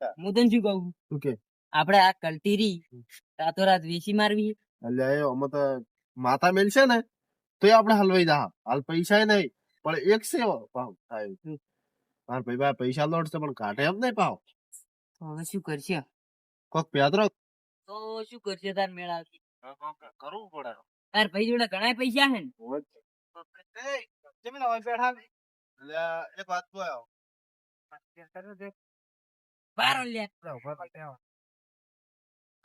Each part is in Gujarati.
હું તને શું કહું શું કે આપડે આ કલટીરી રાતોરાત વેચી મારવી અલ્યા એ અમે તો માથા મેલશે ને તો આપણે હલવાઈ જા હાલ પૈસા નહીં પણ એક છે ભાવ થાય માર ભાઈ પૈસા લોટશે પણ કાઢે એમ નહીં ભાવ તો હવે શું કરશે કોક પેદરો તો શું કરશે તાર મેળા કરવું પડે તાર ભાઈ જોડે ઘણા પૈસા હે ને જમીન હોય બેઠા અલ્યા એક વાત તો આવ્યો બાર લે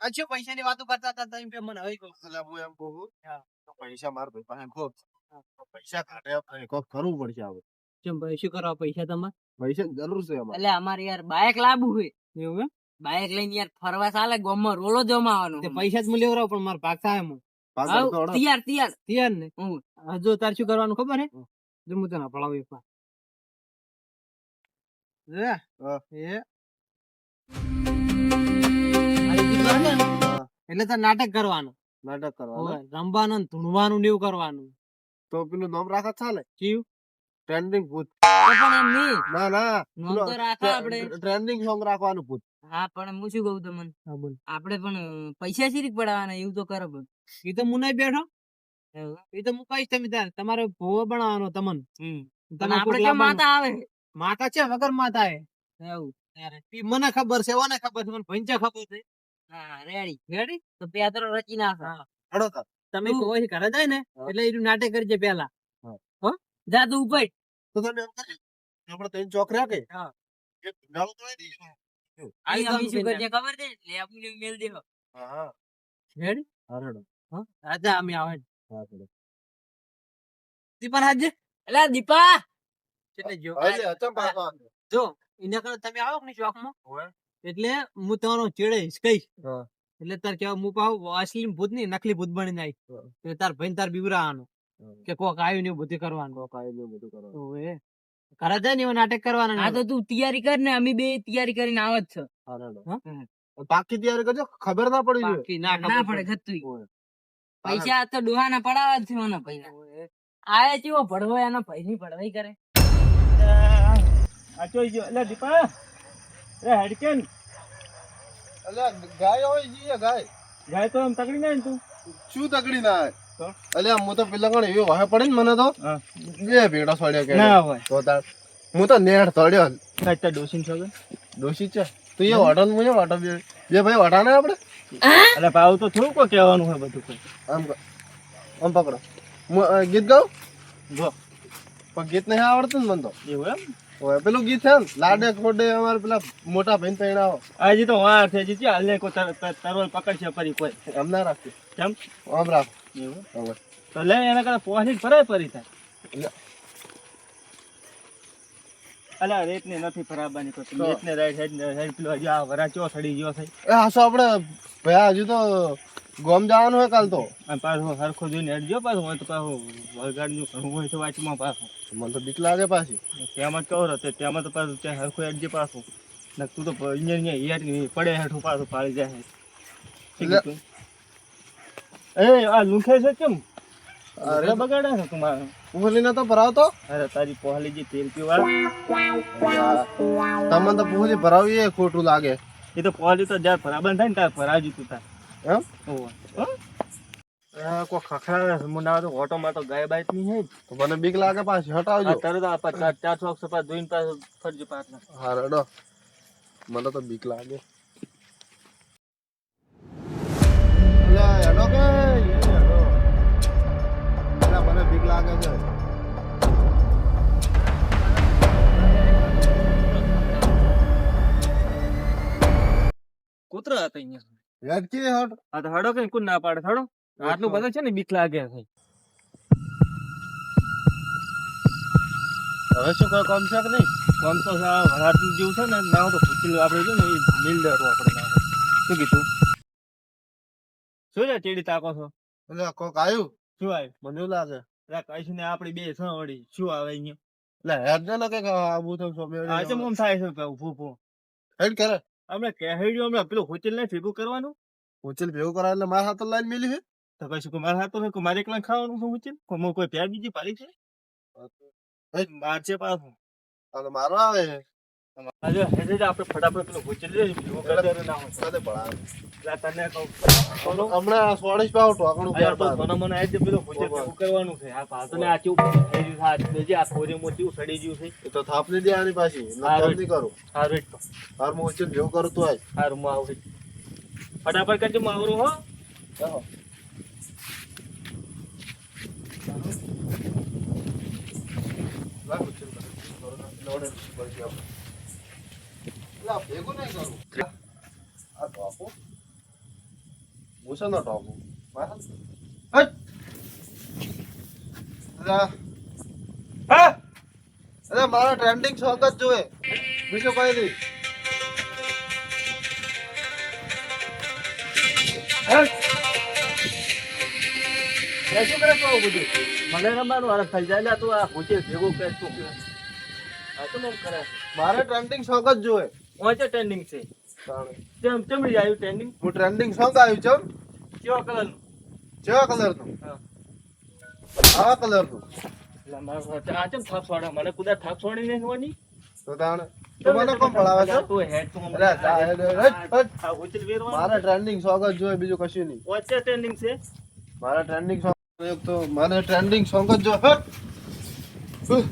અચ્છા પૈસાની વાતો કરતા હતા તમે મને હવે કહું અલ્યા હું એમ કહું તો પૈસા માર ભાઈ પાસે ખોટ પૈસા કાઢે એમ નહીં કોક કરવું પડશે હવે કેમ ભાઈ શું કરવા પૈસા તમારે પૈસા જરૂર છે અમારે એટલે અમારે યાર બાઇક લાવવું હોય એવું એમ બાઇક લઈને યાર ફરવા ચાલે ગામમાં રોલો જમાવાનો તે પૈસા જ હું લેવરાવ પણ માર ભાગ થાય એમ પાછળ તો અડો. તૈયાર તૈયાર તૈયાર ને હું જો તાર શું કરવાનું ખબર હે જો હું તને ભણાવું એક વાર લે હા. એ એટલે તાર નાટક કરવાનું નાટક કરવાનું હોવે, રમવાનું ને ધૂણવાનું ને એવું કરવાનું તો પેલું નામ રાખત ચાલે કયું ટ્રેન્ડિંગ ભૂત તો પણ એમ નહીં ના ના નામ તો રાખો આપણે ટ્રેન્ડિંગ સોંગ રાખવાનું ભૂત હા પણ હું શું કહું તમને હા બોલ આપણે પણ પૈસા શીરીક પડાવવાના એવું તો કરો પણ એ તો હું નહીં બેઠો એવું. એ તો હું કહીશ તમે તાર તમારે ભોવો બનાવવાનો તમન પણ તમે આપણે કોક ક્યાં લાવવાનું. માતા આવે માતા છે વગર માતા હે એવું ઈ મને ખબર છે ઓને ખબર છે મને ભંચા ખબર છે હા રેડી રેડી તો પેદરો રચી નાખો હડો તાર. તમે તું- કોઈ ઘરે જાય ને હા. એટલે એનું નાટક કરજે પેલા જા તું ઉપર તો તમે એમ કરી આપણે ત્રણ ચોક રહ્યા કે હા. એક ગાળો તો દઈશું અહીં આઈ અમે શું ગમ કરીએ ખબર છે લેબુ મેલ દેવો હા હા રેડી હરડો રાજા અમે આવે હા હરડો દીપા રાજે એલા દીપા એટલે જો એટલે અચમ પાછો જો એના કરતા તમે આવો કે નહીં ચોકમાં હોય એટલે હું તમારો ચેડે કહીશ હા એટલે તાર કેવા હું પાવ અસલી ભૂત નહીં નકલી ભૂત બની જાય હા. એટલે તાર ભાઈ તાર બીવરાવાનું કે કોક આવ્યું ને એવું બધું કરવાનું કાંઈ બધું કરો ઓએ ઘરે જાય ને એવું નાટક કરવાનું હા તો તું તૈયારી કર ને અમે બે તૈયારી કરીને આવત છો હરડો હા? પાકી તૈયારી કરજો ખબર ના પડી જોઈએ બાકી ના ના ખબર પડે ગતું હોય. પૈસા તો ડોહાના પડાવા જ છે પૈસા ઓએ. આયા ચેવો ભડવો એનો પૈસા ભડવાઈ કરે આ જોઈ ગયો એટલે દીપા એ હેડકેન અલ્યા ગાય હોય જીએ ગાય ગાય તો આમ તકડી ના તું શું તકડી ના તો? અલ્યા હું તો પેલા ગણ એવી વાહે પડે ને મને તો હા. બે ભેડા સોડ્યા કે ના હોય તો તાર હું તો નેડ તળ્યો કાઈ તાર ડોસીન છો દોષિત છે તું એ વાટન મુજે વાટો બે ભાઈ વાટા ને આપણે એટલે પાવ તો થોડું કો કહેવાનું હોય બધું કોઈ આમ આમ પકડો હું ગીત ગાઉં જો પણ ગીત નહીં આવડતું ને મને તો એવું એમ ઓય પેલું ગીત છે ને લાડે ખોડે અમારે પેલા મોટા ભાઈ તૈણાવો આજે તો વાર છે જીતી હાલે કો તરવલ પકડશે પરી કોઈ એમ ના રાખતી કેમ આમ રાખ એવું હવે તો લે એના કરતા પહોંચી ફરાય પરી થાય લે. અલા રેત ને નથી ફરાબાની કોઈ રેત ને રાઈટ સાઈડ પેલો હજી આ વરા ચો સડી ગયો છે એ હાસો આપણે ભાઈ હજુ તો ગોમ જવાનું હોય કાલ તો અને પાછું હરખો જોઈને હેડજો પાછું હોય તો પાછું વળગાડનું ઘણું હોય તો વાંચમાં પાછું મને તો બીક લાગે પાછી તેમાં જ કહો રહો તેમાં તો પાછું ત્યાં હરખું હેડજે પાછું ને તું તો અહીંયા હેઠ પડે હેઠું પાછું પાડી જાય એટલે- એ આ લૂંખે છે કેમ અરે અરે બગાડે છે તમારે પૂછલીને તો ભરાવતો અરે તારી પહોળી જે તેલ પીવા તમને તો પૂછલી ભરાવી એ ખોટું લાગે એ તો પહોળી તો જ્યારે બરાબર થાય ને ત્યારે ભરાજુ તું તાર એમ કોઈ ખખડા મુંડા તો ઓટોમાં તો ગાય બાઈટ ની હે તો મને બીક લાગે પાછી હટાવજો તરત આ ચાર ચોક સપા ધોઈને પાછું ફરજો પાછા હા રડો મને તો બીક લાગે અલ્યા હેડો કે હેડો અલ્યા મને બીક લાગે છે કૂતરા હતા અહીંયા હેડ કે હટ હા તો હડો કઈ કોણ ના પાડે હડો આટલું બધું છે ને બીક લાગે છે હવે શું કોઈ કામ છે કે નહીં આમ તો વરાતું જેવું છે ને ના તો પૂછેલું આપણે છે ને એ મિલ દરો આપણે ના હોય. શું કીધું શું છે ચેડી તાકો છો અલ્યા કોક આવ્યું શું આવ્યું મને એવું લાગે કહીશું ને આપડી બે છ વળી શું આવે અહીંયા એટલે હેડ ને કે આવું તો સોમે આજે મોમ થાય છે કે ઊભું ઊભું હેડ કરે અમે કહેડ્યું અમે પેલું હોટેલ ને ભેગું કરવાનું ઉચલ ભેગું કરાય એટલે મારા હાથ લાઈન મેલી છે તો કહીશું કે મારા હાથ તો મારે એકલા ખાવાનું છે હોટેલ કોઈ પ્યાર બીજી પાડી છે માર છે પાછું અને મારો આવે છે આજે હેડે જ આપણે ફટાફટ પેલો ભૂચેલ રે ભેગો કરી દેવાનો ના હોય. સાથે ભણાવે. એટલે તને કહું બોલો હમણાં 16 પાવ ટોકણું યાર પાડવાનું. તો મને આજ પેલો ભૂચેલ ભેગું કરવાનું છે. આ ભાતને આ કેવું થઈ ગયું છે, આ બેજી આ કોરીમાં કેવું સડી ગયું છે. એ તો થાપ નહીં દેવાની પાછી. એટલે હા, કેમ નહીં કરું? હારું હેડ તો. હાર હું ઉચીને ભેગું કરું તો આય. હારું હું આવું હેડ. ફટાફટ કરજો હું આવરું હો. લાગ ઉચીને કરું. લોડે પડી જાવ. એટલે આ ભેગું નહીં કરું. આ ટોપો. હું છે ને ટોપો. મારા. હટ! અલા, હા અરે મારા ટ્રેન્ડિંગ સોંગ જ જોવે, બીજું કઈ નહીં. એ શું કરે તું આવું બધું? મને રમવાનું વાળા થઈ જાય. લે તું આ ભૂચેલ ભેગું કરે તું કે. આ તો એમ કરે છે. મારે ટ્રેન્ડિંગ સોંગ જ જોવે. વાંચે ટ્રેન્ડિંગ છે. કેમ ચમડી આવ્યું ટ્રેન્ડિંગ? હું ટ્રેન્ડિંગ સોંગ આવ્યું છે. કેવા કલરનું? કેવા કલરનું? હા. આવા કલરનું. એટલે મારો આ ચમ થાપ છોડે? મને કુદા થાપ છોડી નહીં હોવાની. તો તાણે તો મને કોણ પડાવે છે? તું હેડ તું અરે જા, હેડ, હેડ. આ ભૂચેલ વેરવાનું. મારે ટ્રેન્ડિંગ સોંગ જ જોવે, બીજું કશું નહીં. વાંચે ટ્રેન્ડિંગ છે. મારા ટ્રેન્ડિંગ સોંગ તો મને ટ્રેન્ડિંગ સોંગ જ જો. હટ! એટલે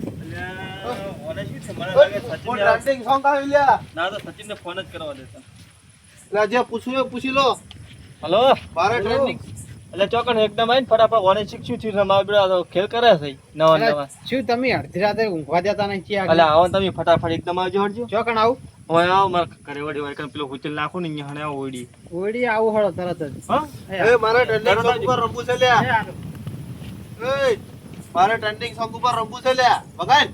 ઓને શું છે? મને લાગે હું સચિન ટ્રેન્ડિંગ સોંગ આવી લ્યા. ના તો સચિનને ફોન જ કરવા દેતા. એટલે જે પૂછવું એ પૂછી લો. હલો મારે ટ્રેન્ડિંગ એટલે ચોકન એકદમ આવીને ફટાફટ ઓને શીખ્યું છે રમાવ બેડા તો ખેલ કરે છે નવા નવા. શું તમે અડધી રાતે ઊંઘવા દેતા નથી એટલે આવો ને તમે ફટાફટ એકદમ આવજો હરજો. ચોકણ આવું હવે આવો મારે ઘરે વળી વળી પેલો હુચલ નાખો ને અહીંયા હણે આવો ઓડી. ઓડી આવું હળો તરત જ હા એ મારે ટ્રેન્ડિંગ સોંગ ઉપર રમવું છે લ્યા. એ મારે ટ્રેન્ડિંગ સોંગ ઉપર રમવું છે લ્યા. બગાડ.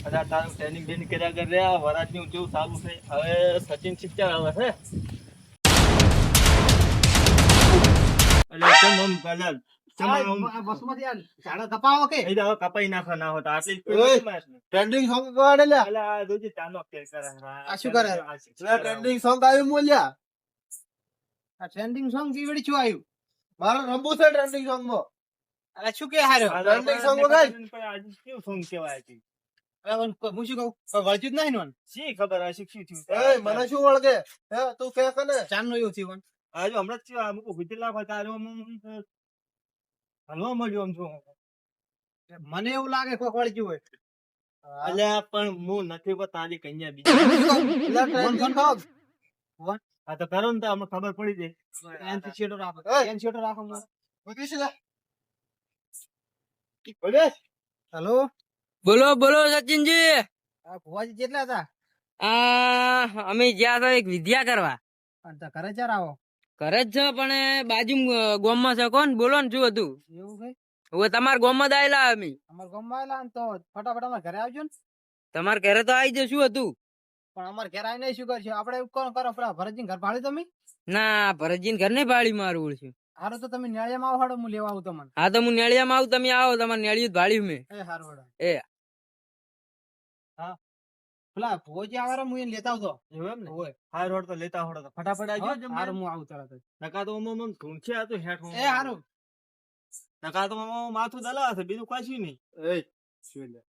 અરે તારું ટ્રેનિંગ બેનિંગ કર્યા કરે આ વરાજનું કેવું ચાલુ છે. હવે સચિન સિત્તેર આવે છે. એટલે કેમ આમ પહેલા તમારે આમ બસમાંથી આ ઝાડા કપાવો કે એ હવે કપાઈ નાખવા ના હોતા આટલી ઓય. ટ્રેન્ડિંગ સોંગ ગાડે લ્યા. એટલે આ જોજે ચાનો ખેલ કરે. આ શું કરે? એટલે ટ્રેન્ડિંગ સોંગ આવ્યું મો લ્યા. આ ટ્રેન્ડિંગ સોંગ જીવડી શું આવ્યું? મારે રમવું છે ટ્રેન્ડિંગ સોંગ માં. અરે શું કે હાર્યો? Trending song વગાડ. આજે કેવું સોંગ કહેવાય છે? અરે હું શું કહું? કોઈ વળગ્યું જ નહીં ને મને. શી ખબર આ શીખ્યું થયું. એ મને શું વળગે? હે તું કે કને? ચાંદનું એવું થયું મને. આજે હમણાં જ થયું. અમુક વિચેલા હોય તારો હલવા મળ્યો આમ છું. મને એવું લાગે કોઈ વળગ્યું હોય. અલ્યા પણ હું નથી પણ તારી કન્યા બીજી. એટલે ટ્રેન્ડિંગ સોંગ. આ તો કરો ને તો અમને ખબર પડી જાય. એનથી છેટો રાખો. ઓય. એન છેટો રાખો મને. બધી છે લ્યા. બોલે હેલો બોલો બોલો સચિનજી. આ ભુવાજી કેટલા હતા? અમે જ્યાં તો એક વિદ્યા કરવા અને તાર ઘરે ચાર આવો કરે જ છે, પણ બાજુ ગામમાં છે. કોણ બોલો ને શું હતું? એવું કઈ હવે તમારા ગામમાં જ આયેલા અમે. અમારા ગામમાં આવેલા ને તો ફટાફટ અમારા ઘરે આવજો ને. તમારા ઘરે તો આવી જશે. શું હતું? પણ અમારે ઘરે આવીને શું કરશે? આપણે એવું કોણ કરો? પેલા ભરતજી ઘર ભાડ્યું તમે? ના, ભરતજીને ઘર નહીં પાડી મારું ઓળખ્યું. હારું તો તમે ન્યાળિયામાં આવો હાડો, હું લેવા આવું તમને. હા તો હું નેળિયામાં આવું, તમે આવો. તમારે નેળિયું જ ભાડ્યું મેં. એ હારું હાડો. એ પેલા ભુવાજી આવે હું એને લેતા આવતો. એવું એમ ને? ઓય. હાર હોડ તો લેતા હોડ તો ફટાફટ આવજો. જમવા. હારું હું આવું તરત જ. નકા તો મમ ધૂંચે આ તો હેઠ એ હારું. નકા તો મમ માથું દલા છે બીજું કશું નહીં. એ શું લ્યા.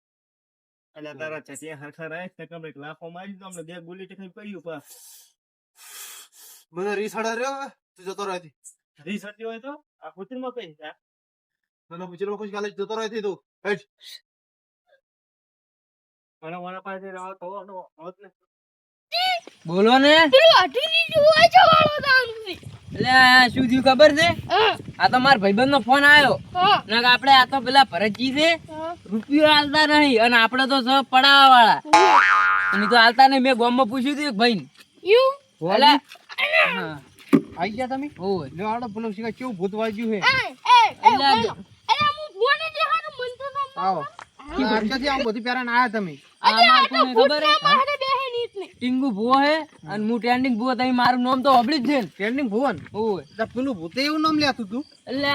એટલે તારા ચચી હરખા રહે ને કમ એક લાખો મારી દો અમને બે ગુલી ટીકઈ પડ્યું પા મને રીસાડા રહ્યો હવે. તું જતો રહેતી. રીસર્ટી હોય તો આ કુતરીમાં કઈ જાય. મને પૂછેલો ખુશ કાલે જતો રહેતી તું. હેટ. મને મારા પાસે રાવ તો હોત ને. બોલો ને. એટલે શું થયું ખબર છે? આ તો મારા ભાઈબંધ નો ફોન આવ્યો. આપડે આ તો પેલા ભરતજી છે, રૂપિયો હાલતા નહીં, અને આપડે તો સબ પડાવા વાળા. અને તો હાલતા નહીં. મેં ગામમાં પૂછ્યું હતું એક ભાઈ. આઈ ગયા તમે? ઓય. લ્યો હાડો પેલો શીખા કેવું ભૂત વાગ્યું છે. આવો. આજકાલથી આવું બધું પહેરાને આયા તમે. આ અમાર કોને ખબર હે? ટીંગુ ભૂવો હે અને હું ટ્રેન્ડિંગ ભૂવો. તમે મારું નામ તો સાંભળ્યું જ છે ને. ટ્રેન્ડિંગ ભુવન. ઓય. તો પેલું ભૂતે એવું નામ લેતું તું. એટલે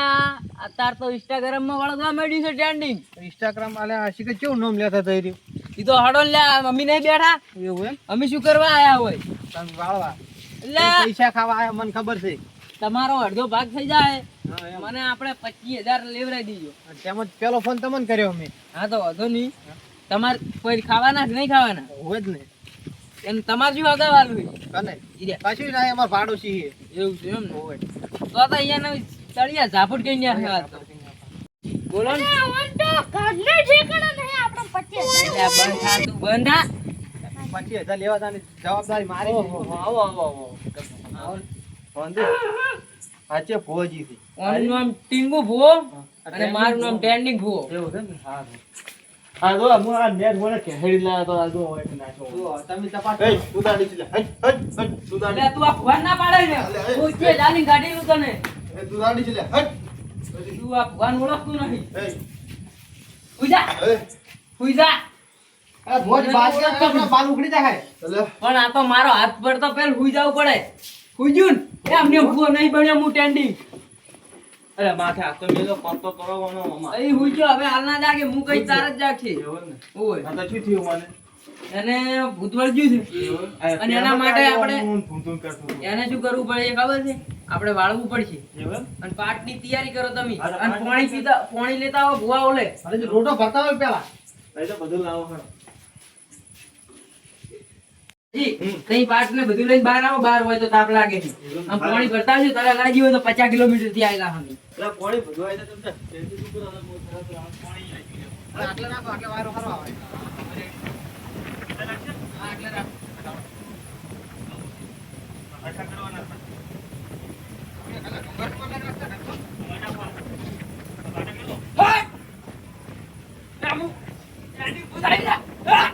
અત્યાર તો ઇન્સ્ટાગ્રામ માં વળગવા માંડ્યું છે ટ્રેન્ડિંગ. ઇન્સ્ટાગ્રામ આલે આ શીખે કેવું નામ લેતા હતા એ રહ્યું. ઈ તો હડો લે, મમ્મી નહીં બેઠા. એવું એમ? અમે શું કરવા આયા હોય? તમે વાળવા. એટલે પૈસા ખાવા આયા મને ખબર છે. તમારો અડધો ભાગ થઈ જાય. હા, એમ. મને આપણે 25,000 લેવરાઈ દીજો. અને તેમાં પેલો ફોન તમને કર્યો મેં. હા તો વાંધો નહીં. તમારે કોઈ ખાવાના કે નહીં ખાવાના? હોય જ ને. એમ તમારે શું અગાવાલું હોય? કને ઈરે. કશું ના અમાર પાડોશી છે. એવું છે એમ ને? તો અહીંયા તળિયા ઝાપટ કઈ ન્યા છે વાત તો. બોલો ને. એટલે આ બંધ થા તું બંધ થા. 25,000 લેવા તાની જવાબદારી મારી છે. આવો આવો આવો વાંધો આજે ભોજી થી ઓનું નામ ટીંગુ ભુવો અને મારું નામ ટેન્ડિંગ ભુવો. એવું છે ને હા જો હું આ નેટ મને કેહડી લાવ્યો તો આ જો હોય નાખો જુઓ, તમે તપાસ એ સુદાડી છે હટ હટ હટ સુદાડી એટલે તું આ ભગવાન ના પાડે ને. હું છે જાની ગાડી નું તને. એ દુરાડી છે લે હટ તું આ ભગવાન ઓળખતું નથી. એ ઉજા એ ઉજા. અરે ભોજ બાજ્યા તો આપણા બાલ ઉખડી જાય. એટલે પણ આ તો મારો હાથ પર તો પેલ હુઈ જવું પડે. હુઈજુન એ અમને ભૂવો નહીં બન્યો હું ટેન્ડિંગ. અરે માથે હાથ તો મેલો પંતો કરવાનો મામા અહીં હુઈજો હવે હાલ ના જાગે હું કઈ તાર જ જાગશે. એવું ને ઓય આ તો શું થયું મને એને ભૂત વળગ્યું છે અને એના માટે આપણે ભૂંતું કરતું એને શું કરવું પડે એ ખબર છે? આપણે વાળવું પડશે એવું અને પાટની તૈયારી કરો તમે હા, તો અને પાણી પીતા પાણી લેતા આવો ભૂવા ઓલે. અરે જો રોટો ભરતા હોય પેલા. એ તો બધું લાવો ખરો જી તઈ પાટ ને બધું લઈને બહાર આવો. બહાર હોય તો તાપ લાગે છે. આમ પાણી ભરતા આવજો તારે લાગી હોય તો 50 કિલોમીટર થી આયેલા હમે. એટલે કોણી બધું આવી તો તમને ટેન્શન શું કરો પાણી આવી ગયું અરે આટલે નાખો, આટલે વાયરો ખરો આવે. હા એટલે રાખ. અચ્છા કરવાના હા! રામુ, રાની બુધાઈ જા. હા!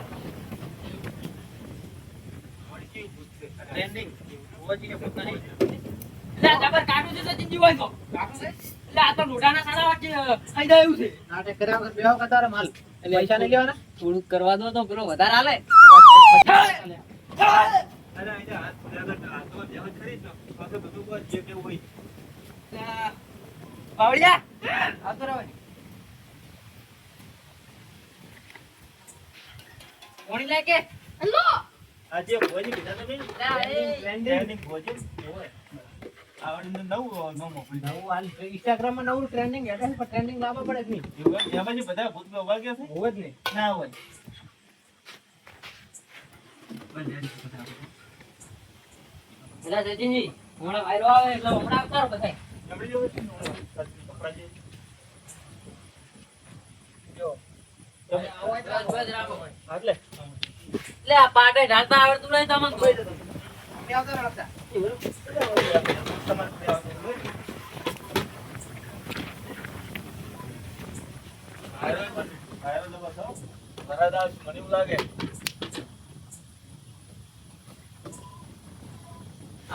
ટ્રેન્ડિંગ ભોજીને ભૂત નહીં લે આ જબર કાઢું છે તો જીજી હોય તો. લે આ તો લોઢાના સાડા વચ્ચે આઈ જાય એવું છે. નાટક કર્યા વગર બેહો કે તારે માલ. એટલે પૈસા નહીં લેવાના? થોડુંક કરવા દો તો પેલો વધારે હાલે. અરે આજા હાથ ફર્યા હાથ તો જેવો ખરી તો પાછો બધું બસ જે કેવું હોય બાવળિયા આવતો રહો. કોણી લે કે આજે ભોજી કીધા તમે ટ્રેન્ડિંગ ભોજી હોય આવડીને નવું નવો નવું હાલ Instagram માં નવું ટ્રેન્ડિંગ હેઠળ પણ ટ્રેન્ડિંગ લાવવા પડે કે નહીં? એવું એમાં જે બધા ભૂત ઉભા ગયા છે હોય જ નહીં. ના હોય બધા સચિનજી હમણાં વાયરો આવે એટલે હમણાં આવતા રહો બધા. એમણે જેવું છે ને કપડા જે જો બસ રાખો ભાઈ. એટલે લે આ પાટે ઢાળતા આવડતું નહીં તમને કોઈ દે. અમે આવતા રાખતા. મને એવું લાગે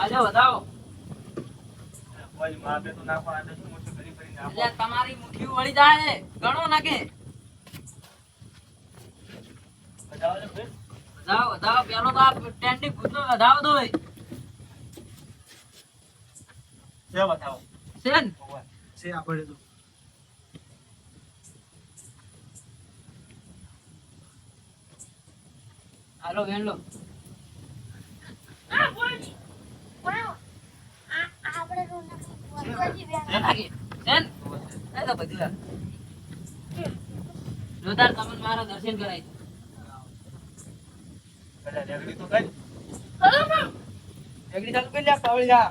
આજો વધાવો. કોઈ માં બે તો નાખવા આને શું મોટું કરી કરી નાખો એટલે તમારી મુઠ્ઠી વળી જાય ગણો નાખે. બતાવો ને ભાઈ વધાવો વધાવો પેલો તો આ ટેન્ડિંગ ભૂતનો વધાવો દો ભાઈ. જે બતાવો સેન છે આપણે તો. હાલો વેણ લો. સેન આગે સેન એ તો બધું આ. જોરદાર તમને મારા દર્શન કરાય. બધા રેગડી તો કઈ એકડી ચાલુ કરી લે પાવળિયા.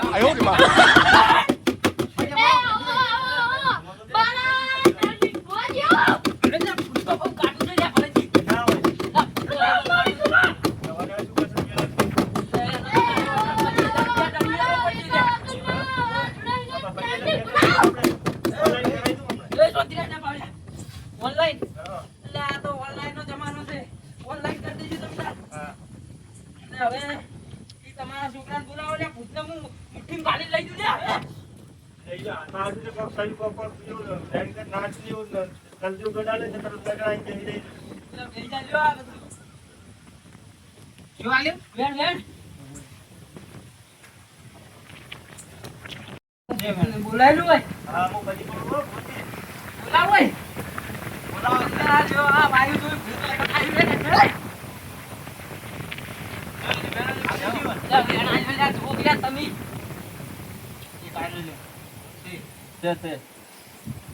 ના હોય તમારે શું કરશે ઓનલાઈન એટલે આ તો ઓનલાઈન નો જમાનો છે. ઓનલાઈન કરી દેજો તમે તાર. અને હવે ઈ તમારા છોકરાને બોલાવો લે ભૂતને હું મુઠ્ઠીમાં ગાલી લઈ જઉં લે હવે. એટલે બેહી જાજો આ બધું. શું આલ્યું? વેણ વેણ. બોલાયેલું હોય બોલાવો હોય. આ જો આ વાયુ જોઈ ભૂત લાગે ખાઈ લે ને. લે વેણ આઈ લે જુઓ ગયા તમે. એ કાઢી લે. તે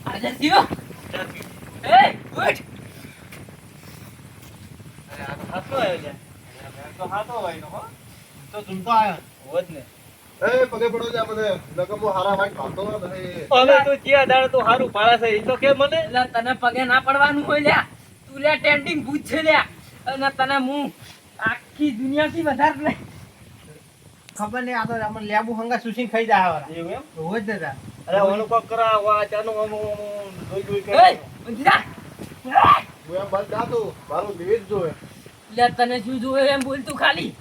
આજે જીવો એ ઉઠ અરે આ તો હાથો આવ્યો છે મેં તો હાથો વાયનો હો તો ઝૂમતો આવ્યો. હોત ને એ પગે પડો જા મને લગમો હારા વાટ ભાગતો નથી. હવે તું જ્યાં દાડે તું હારું પાડા છે એ તો કે મને એટલે તને પગે ના પડવાનું હોય લ્યા તું લ્યા ટેન્ડિંગ ભૂત છે લ્યા અને તને હું આખી દુનિયાથી વધારે નહીં ખબર નહીં, આ તો અમને લેબુ હંગા સુશીને ખાઈ જાય હવે. એવું એમ રોજ દાદા. અરે ઓલું કોક કરા વા ચાનું આનું જોઈ જોઈ એ કરે ઊંઘી જા. હું એમ બંધ જા તું મારું નિવેદ જોવે લ્યા તને શું જોવે એમ બોલ તું ખાલી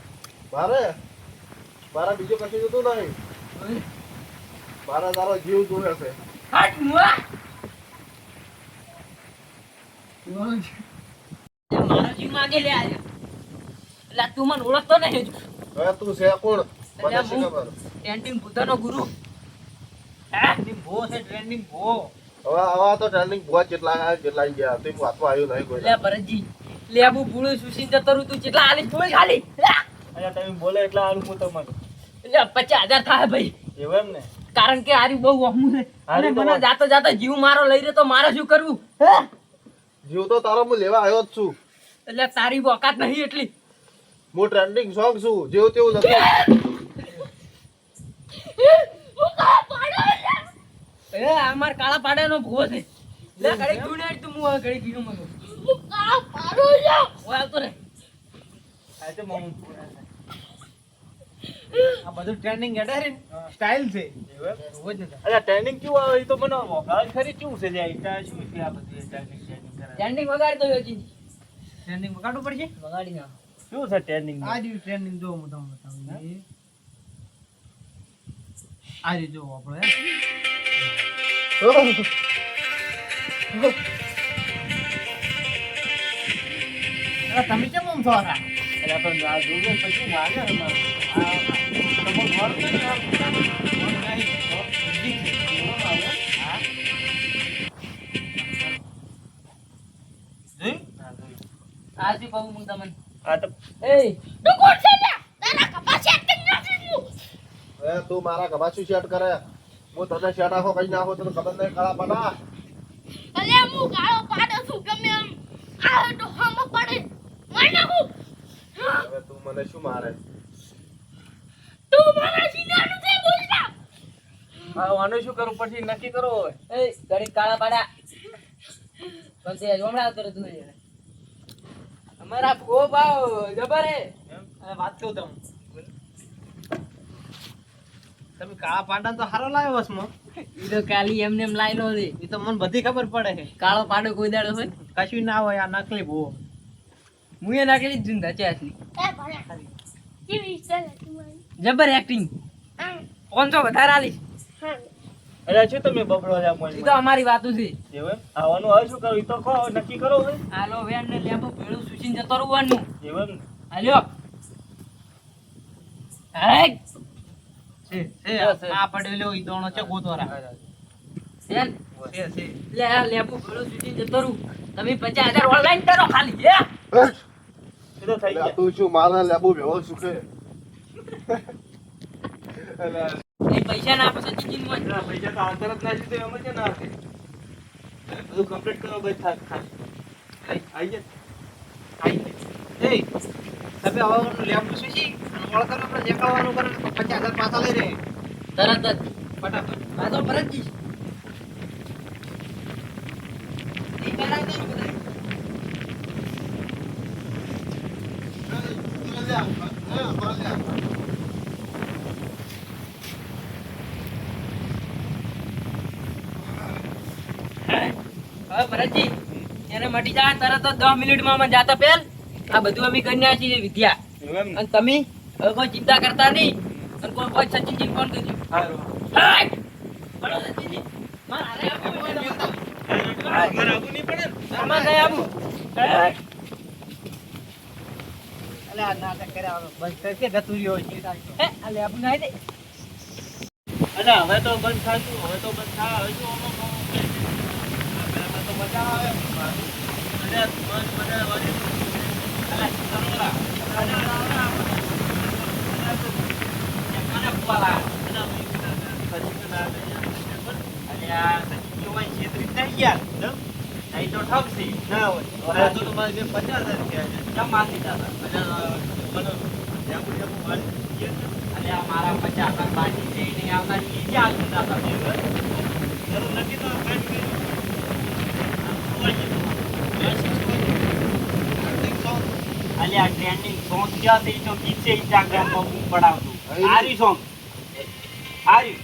મારા બીજું કશું જોતું નહીં. મારા તારો જીવ જોવે છે. હટ મુઆ મારો જીવ માગે લે આજે એટલે તું મને ઓળખતો નહીં હજુ હવે તું છે કોણ મને શી ખબર. ટેન્ટિંગ ભૂતાનો ગુરુ ટ્રેન્ડિંગ ભો છે, ટ્રેન્ડિંગ ભો. હવે આવા તો ટ્રેનિંગ બહુ જેટલા ગયા તે હાથમાં આવ્યું નહીં કોઈ. લે ભરતજી લેબુ પૂળું સુસીને જતો રહું તું કેટલા આલી બોલ ખાલી અરે તમે બોલે એટલે આનું હું તમને એટલે 50,000 થાય ભાઈ એવું એમ ને કારણ કે આરી બહુ વહમું છે અને હારી તો મને વાત. જાતો જાતો જીવ મારો લઈ રહ્યો તો મારે શું કરવું હે? જીવ તો તારો હું લેવા આવ્યો જ છું. એટલે તારી ઓકાત નહીં એટલી હું ટ્રેન્ડિંગ સોંગ છું જેવું તેવું નથી. એ અમાર કાળા પાડાનો ભૂવો છે લે ઘડી તું ને તું હું ઘડી કીધું મને ઓય આવતો રે આ તો મમ આ બધું ટ્રેન્ડિંગ હેડે સ્ટાઇલ છે. એવું એમ રોજ દાદા. અરે ટ્રેનિંગ કેવું આવે એ તો મને વગાડ ખરી કેવું છે લ્યા ઈટા શું છે આ બધી ટ્રેનિંગ કરે સ્ટેન્ડિંગ વગાડી દો યોજી ટ્રેન્ડિંગ વગાડવું પડશે. વગાડી ના શું છે ટ્રેનિંગ આ રહ્યું ટ્રેન્ડિંગ જો હું તમને બતાવું. આ રહ્યું જો આપણે તમે કેમ આમ છો આ? એટલે પણ આ જોવે પછી લાગે ને મારું આ તમારું ઘર છે ને આ પોતાનું ઘર નહીં તો નજીક છે એવું આવે હા જોઈ હા જોઈ આ શું કહું હું તમને આ તો એ હવે તું મારા ગમાચું શેટ કરે હું તને શેટ આખો કઈ નાખો તને ખબર નહીં કાળા પાડા. હવે તું મને શું મારે. આ આનું શું કરવું પછી નક્કી કરો હવે એ ઘડી કાળા પાડા પણ તે હમણાં આવતો રહેતું નહીં અમારા ભૂવો ભાવ જબર હે અને વાત કહું તમને, તમે કાળા પાંડા તો હારો લાવ્યો હશો. ઈ તો કાલી એમને એમ લાઈનો છે એ તો મને બધી ખબર પડે છે. કાળો પાડો કોઈ દાડો હોય કશું ના હોય, આ નકલી ભો. હું એ નાખેલી જ ધંધા છે આટલી જબર એક્ટિંગ 500 વધારે આલીશ અરે શું તમે બબડો જા ઈ મોજ તો અમારી વાતો છે એવું એમ આવવાનું હવે શું કરું ઈ તો કહો નક્કી કરો હવે આલો વેન ને લેબો ભેળું સુચીને જતો રહેવાનું એવું એમ હાલ્યો હાય આ પડેલો ઈ દોણો છે ગોતવારા. બેન છે છે. લે આ લેબો ભેળું સુચીને જતો રહું તમે 50,000 ઓનલાઈન કરો ખાલી હે એ તો થઈ એટલે ગયા તું શું મારા લેબુ ભેવો સુખે. એટલે એ પૈસા ના આપે સચિન માં ના પૈસા તો આંતર જ નાખી દે એમ જ ના આપે બધું કમ્પ્લીટ કરો બસ થાક થાક આઈ જાય એ તમે હવે લેવું શું છે અને વળતર આપણે નીકળવાનું કરે તો 50,000 પાછા લઈ રે તરત જ ફટાફટ. આ તો ભરતજી ઈ કરાવી દે બધા હવે ભરતજી એને મટી જાય તરત જ 10 મિનિટમાં અમે જાતા પહેલ આ બધું અમે કરી નાખી વિદ્યા એવું એમ ને અને તમે હવે કોઈ ચિંતા કરતા નહીં અને કોઈ સચિનજી ફોન કરજો સારું હાય! બોલો સચિનજી માર હારે આપો મારે આવું નહીં પડે ને આમાં નહીં આવું હાય! એટલે આ નાટક કર્યા વગર બંધ કરશે ગતું રહ્યો છે. હે આ લે આપું નાઈ દે અરે હવે તો બંધ થાતું હવે તો બંધ થા હવે તો તો મજા આવે અરે બસ બધા વાળી અલા તમારા મને ફોલા અરે આ કેમ? નહીં તો ઠગશે. ના હોય તો તમારે જે 50,000 રૂપિયા છે કેમ માર દીધા હતા? મને લેબુ મારી દઈએ ને. અરે આ મારા 50,000 બાકી છે, એ નહીં આવતા, ઈ ક્યાં દીધા હતા? જરૂર નથી તો કાંઈ કરી. અલે આ ટ્રેન્ડિંગ સોંગ ક્યાં છે? ઈ તો ગીત છે, ઇન્સ્ટાગ્રામમાં હું પડાવતું. આરી સોંગ. આરી.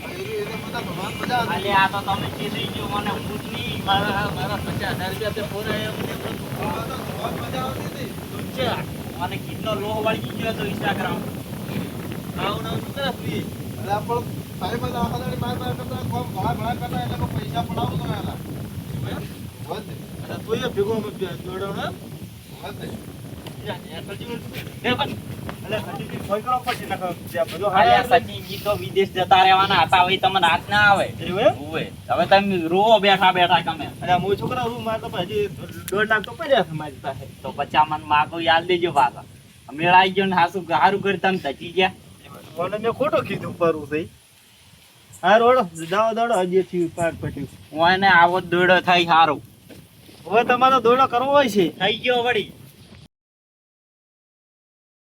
અલે આ તો તમે કીધું જો મને મૂડ નહીં. મારા 50,000 રૂપિયા તે ફોન આવ્યો મને છે. મને ગીતનો લોહ વળગી ગયો તો ઇન્સ્ટાગ્રામ. આવું નાવું શું કરે તું એ? પૈસા પડાવું તો એલા. અરે તું એ ભેગો જોડાવ ને. અલે સચિનથી ફોન કરો પછી નાખો ત્યાં બધો અલે હાલે સચિન જી તો વિદેશ જતા રહેવાના હતા, હવે તમને હાથ ના આવે. એવું એમ? ઓવે. હવે તમે રોવો બેઠા બેઠા તમે. અરે હું છોકરા રૂમ માં તો હજી 1.5 લાખ તો પડ્યા છે મારી પાસે. તો પછી મને માગો યાદ દેજો પાછા. મેળાઈ ગયો ને હાસુ હારું કરી તમે ધચી ગયા. મને મેં ખોટો કીધું પરવું થઈ. હા રોડો જાઓ દોડો હજી થયું પાક પટ્યું. હું એને આવો દોડો થઈ હારું. હવે તમારો દોડો કરવો હોય છે થઈ ગયો વળી.